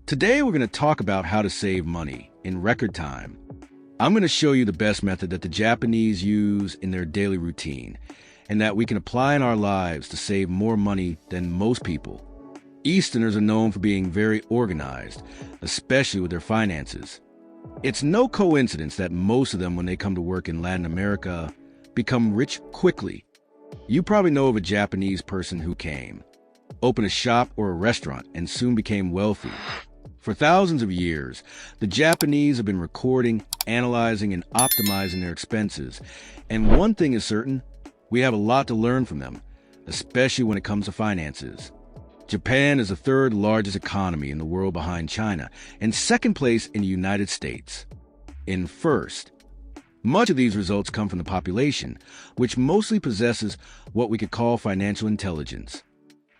Today we're going to talk about how to save money in record time. I'm going to show you the best method that the Japanese use in their daily routine and that we can apply in our lives to save more money than most people. Easterners are known for being very organized, especially with their finances. It's no coincidence that most of them, when they come to work in Latin America, become rich quickly. You probably know of a Japanese person who opened a shop or a restaurant, and soon became wealthy. For thousands of years, the Japanese have been recording, analyzing, and optimizing their expenses. And one thing is certain, we have a lot to learn from them, especially when it comes to finances. Japan is the third largest economy in the world behind China, and second place in the United States. In first. Much of these results come from the population, which mostly possesses what we could call financial intelligence.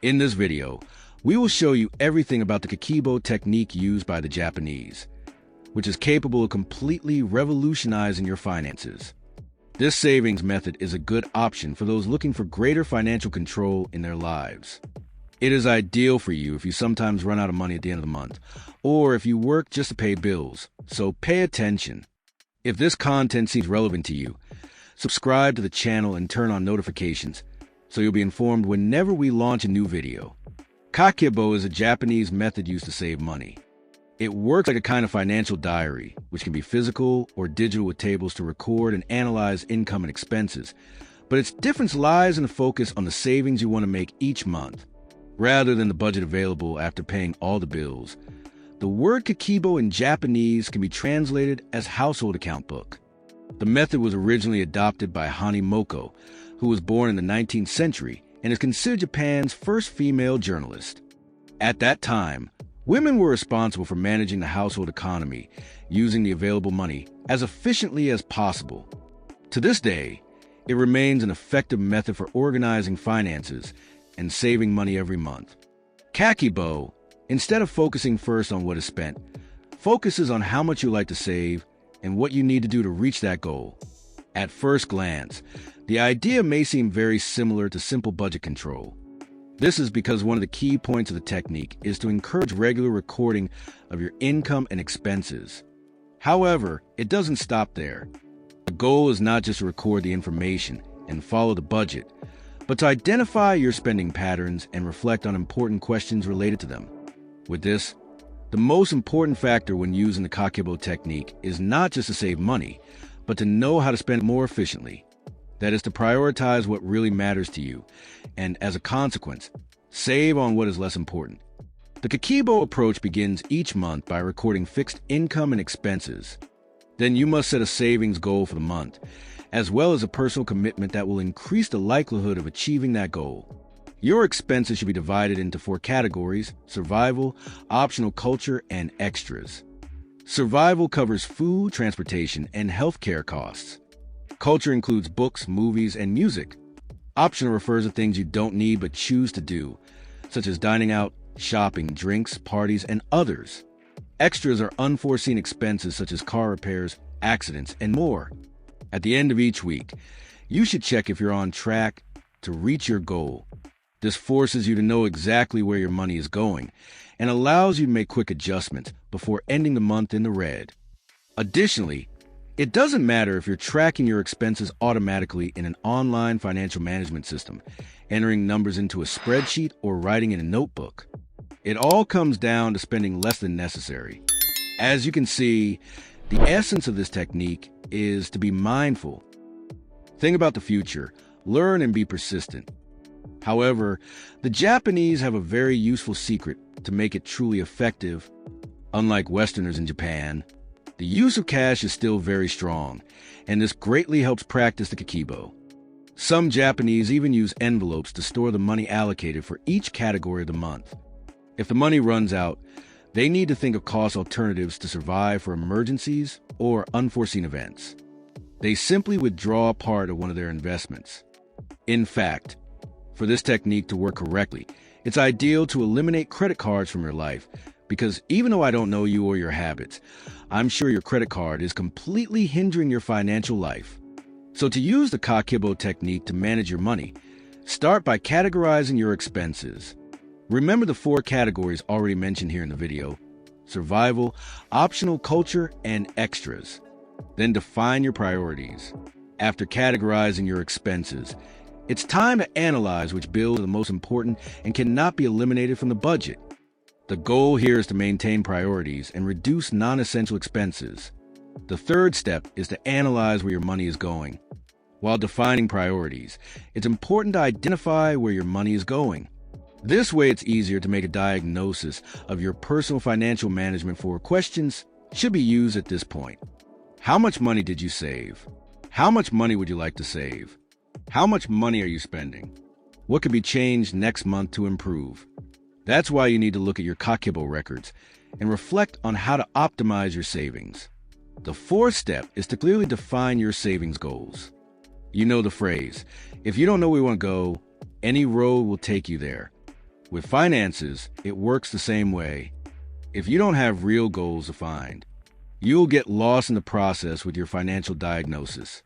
In this video, we will show you everything about the Kakeibo technique used by the Japanese, which is capable of completely revolutionizing your finances. This savings method is a good option for those looking for greater financial control in their lives. It is ideal for you if you sometimes run out of money at the end of the month, or if you work just to pay bills, so pay attention. If this content seems relevant to you, subscribe to the channel and turn on notifications so you'll be informed whenever we launch a new video. Kakeibo is a Japanese method used to save money. It works like a kind of financial diary, which can be physical or digital with tables to record and analyze income and expenses. But its difference lies in the focus on the savings you want to make each month, rather than the budget available after paying all the bills. The word Kakeibo in Japanese can be translated as household account book. The method was originally adopted by Hanimoko, who was born in the 19th century and is considered Japan's first female journalist. At that time, women were responsible for managing the household economy, using the available money as efficiently as possible. To this day, it remains an effective method for organizing finances and saving money every month. Kakeibo, instead of focusing first on what is spent, focuses on how much you like to save and what you need to do to reach that goal. At first glance, the idea may seem very similar to simple budget control. This is because one of the key points of the technique is to encourage regular recording of your income and expenses. However, it doesn't stop there. The goal is not just to record the information and follow the budget, but to identify your spending patterns and reflect on important questions related to them. With this, the most important factor when using the Kakeibo technique is not just to save money, but to know how to spend more efficiently. That is to prioritize what really matters to you, and as a consequence, save on what is less important. The Kakeibo approach begins each month by recording fixed income and expenses. Then you must set a savings goal for the month, as well as a personal commitment that will increase the likelihood of achieving that goal. Your expenses should be divided into 4 categories: survival, optional culture, and extras. Survival covers food, transportation, and healthcare costs. Culture includes books, movies, and music. Optional refers to things you don't need but choose to do, such as dining out, shopping, drinks, parties, and others. Extras are unforeseen expenses such as car repairs, accidents, and more. At the end of each week, you should check if you're on track to reach your goal. This forces you to know exactly where your money is going and allows you to make quick adjustments before ending the month in the red. Additionally, it doesn't matter if you're tracking your expenses automatically in an online financial management system, entering numbers into a spreadsheet, or writing in a notebook. It all comes down to spending less than necessary. As you can see, the essence of this technique is to be mindful. Think about the future, learn, and be persistent. However, the Japanese have a very useful secret to make it truly effective. Unlike Westerners in Japan, the use of cash is still very strong, and this greatly helps practice the Kakeibo. Some Japanese even use envelopes to store the money allocated for each category of the month. If the money runs out, they need to think of cost alternatives to survive for emergencies or unforeseen events. They simply withdraw part of one of their investments. In fact, for this technique to work correctly, it's ideal to eliminate credit cards from your life, because even though I don't know you or your habits, I'm sure your credit card is completely hindering your financial life. So to use the Kakeibo technique to manage your money, start by categorizing your expenses. Remember the 4 categories already mentioned here in the video: survival, optional culture, and extras. Then define your priorities. After categorizing your expenses, it's time to analyze which bills are the most important and cannot be eliminated from the budget. The goal here is to maintain priorities and reduce non-essential expenses. The third step is to analyze where your money is going. While defining priorities, it's important to identify where your money is going. This way, it's easier to make a diagnosis of your personal financial management. For questions should be used at this point. How much money did you save? How much money would you like to save? How much money are you spending? What could be changed next month to improve? That's why you need to look at your Kakeibo records and reflect on how to optimize your savings. The fourth step is to clearly define your savings goals. You know the phrase, if you don't know where you want to go, any road will take you there. With finances, it works the same way. If you don't have real goals defined, you'll get lost in the process with your financial diagnosis.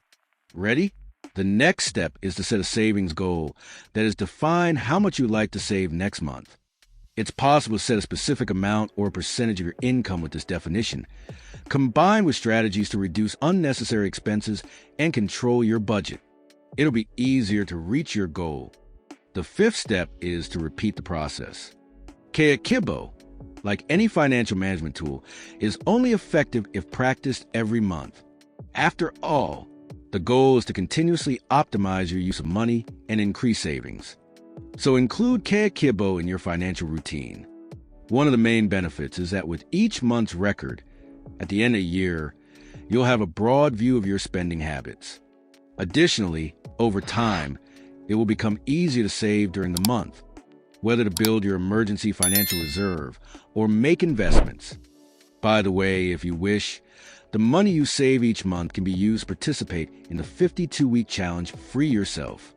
Ready? The next step is to set a savings goal that is define how much you'd like to save next month. It's possible to set a specific amount or percentage of your income with this definition, combined with strategies to reduce unnecessary expenses and control your budget. It'll be easier to reach your goal. The fifth step is to repeat the process. Kakeibo, like any financial management tool, is only effective if practiced every month. After all, the goal is to continuously optimize your use of money and increase savings. So include Kakeibo in your financial routine. One of the main benefits is that with each month's record, at the end of the year, you'll have a broad view of your spending habits. Additionally, over time, it will become easier to save during the month, whether to build your emergency financial reserve or make investments. By the way, if you wish, the money you save each month can be used to participate in the 52-week challenge. Free yourself.